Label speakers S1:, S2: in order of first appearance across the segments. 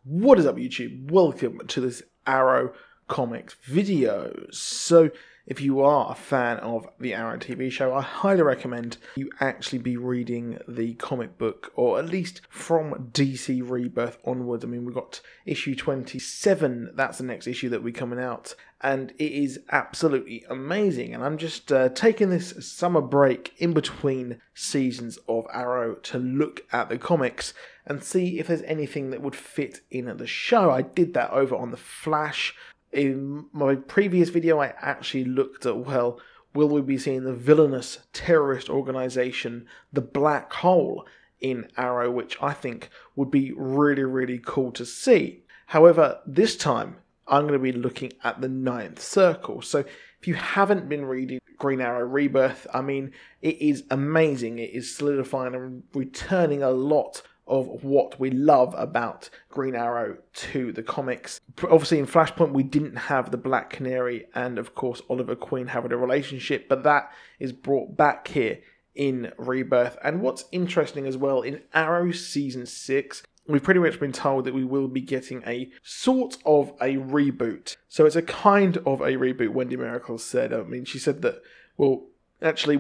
S1: What is up, YouTube? Welcome to this Arrow Comics video. So, if you are a fan of the Arrow TV show, I highly recommend you actually be reading the comic book, or at least from DC Rebirth onwards. I mean, we've got issue 27, that's the next issue that will be coming out, and it is absolutely amazing. And I'm just taking this summer break in between seasons of Arrow to look at the comics and see if there's anything that would fit in the show. I did that over on The Flash. In my previous video, I actually looked at, well, will we be seeing the villainous terrorist organisation, the Black Hole, in Arrow, which I think would be really, really cool to see. However, this time, I'm going to be looking at the Ninth Circle. So, if you haven't been reading Green Arrow Rebirth, I mean, it is amazing. It is solidifying and returning a lot of what we love about Green Arrow to the comics. Obviously in Flashpoint we didn't have the Black Canary and of course Oliver Queen having a relationship, but that is brought back here in Rebirth. And what's interesting as well, in Arrow Season 6, we've pretty much been told that we will be getting a sort of a reboot. So it's a kind of a reboot, Wendy Miracle said. I mean, she said that, well, actually,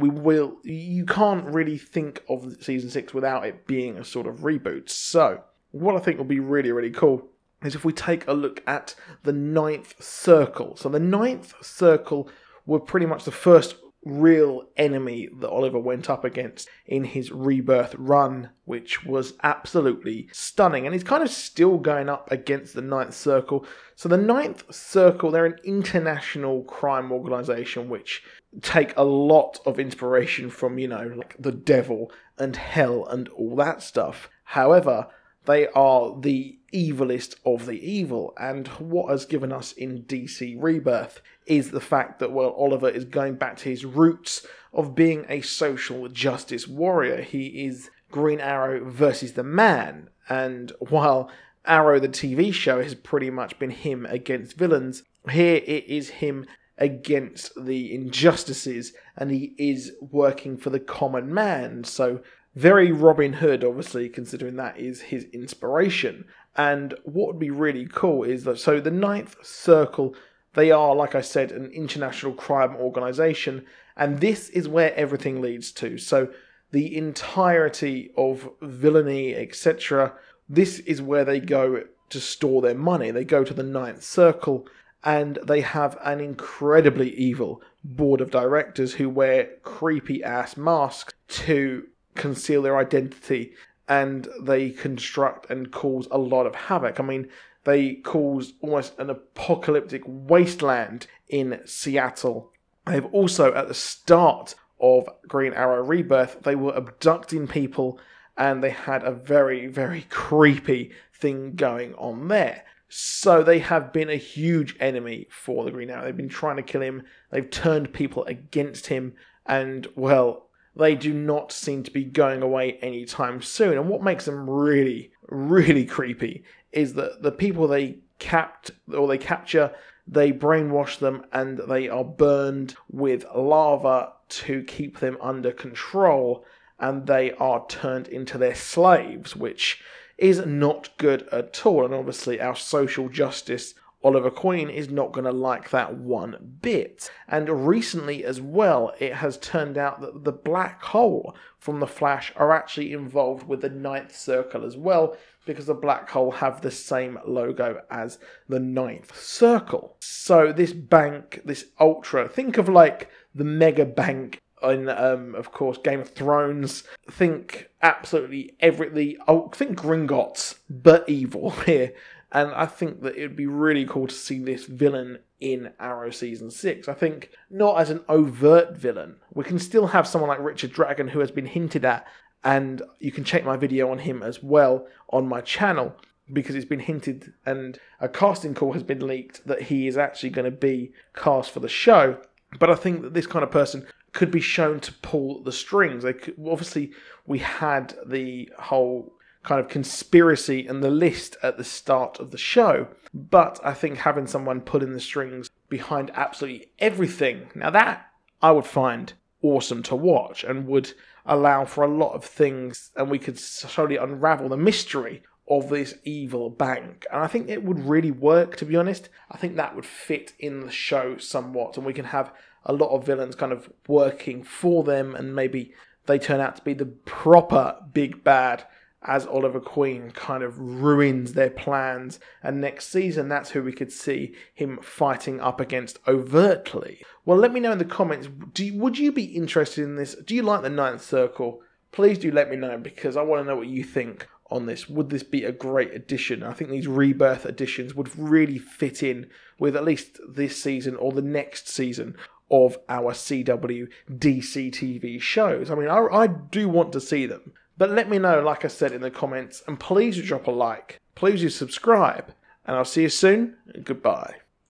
S1: you can't really think of Season 6 without it being a sort of reboot. So, what I think will be really, really cool is if we take a look at the Ninth Circle. So, the Ninth Circle were pretty much the first real enemy that Oliver went up against in his Rebirth run, which was absolutely stunning. And he's kind of still going up against the Ninth Circle. So the Ninth Circle, they're an international crime organisation which take a lot of inspiration from, you know, like the devil and hell and all that stuff. However, they are the evilest of the evil, and what has given us in DC Rebirth is the fact that, well, Oliver is going back to his roots of being a social justice warrior. He is Green Arrow versus the Man, and while Arrow the TV show has pretty much been him against villains, here it is him against the injustices, and he is working for the common man. So very Robin Hood, obviously, considering that is his inspiration. And what would be really cool is that, so the Ninth Circle, they are, like I said, an international crime organisation, and this is where everything leads to. So the entirety of villainy, etc., this is where they go to store their money. They go to the Ninth Circle, and they have an incredibly evil board of directors who wear creepy-ass masks to conceal their identity, and they construct and cause a lot of havoc. I mean, they cause almost an apocalyptic wasteland in Seattle. They've also, at the start of Green Arrow Rebirth, they were abducting people, and they had a very, very creepy thing going on there. So they have been a huge enemy for the Green Arrow. They've been trying to kill him. They've turned people against him, and, well, they do not seem to be going away anytime soon. And what makes them really, really creepy is that the people they capture, they brainwash them, and they are burned with lava to keep them under control, and they are turned into their slaves, which is not good at all. And obviously our social justice Oliver Queen is not going to like that one bit. And recently as well, it has turned out that the Black Hole from The Flash are actually involved with the Ninth Circle as well, because the Black Hole have the same logo as the Ninth Circle. So this bank, this Ultra, think of like the mega bank in, of course, Game of Thrones. Think absolutely everything. Think Gringotts, but evil here. And I think that it would be really cool to see this villain in Arrow Season 6. I think not as an overt villain. We can still have someone like Richard Dragon, who has been hinted at, and you can check my video on him as well on my channel, because it's been hinted and a casting call has been leaked that he is actually going to be cast for the show. But I think that this kind of person could be shown to pull the strings. Obviously, we had the whole kind of conspiracy and the list at the start of the show, but I think having someone pulling the strings behind absolutely everything, now that I would find awesome to watch and would allow for a lot of things, and we could slowly unravel the mystery of this evil bank. And I think it would really work, to be honest. I think that would fit in the show somewhat, and we can have a lot of villains kind of working for them, and maybe they turn out to be the proper big bad as Oliver Queen kind of ruins their plans. And next season, that's who we could see him fighting up against overtly. Well, let me know in the comments, would you be interested in this? Do you like the Ninth Circle? Please do let me know, because I want to know what you think on this. Would this be a great addition? I think these rebirth additions would really fit in with at least this season or the next season of our CW DC TV shows. I mean, I do want to see them. But let me know, like I said, in the comments, and please do drop a like. Please do subscribe, and I'll see you soon. Goodbye.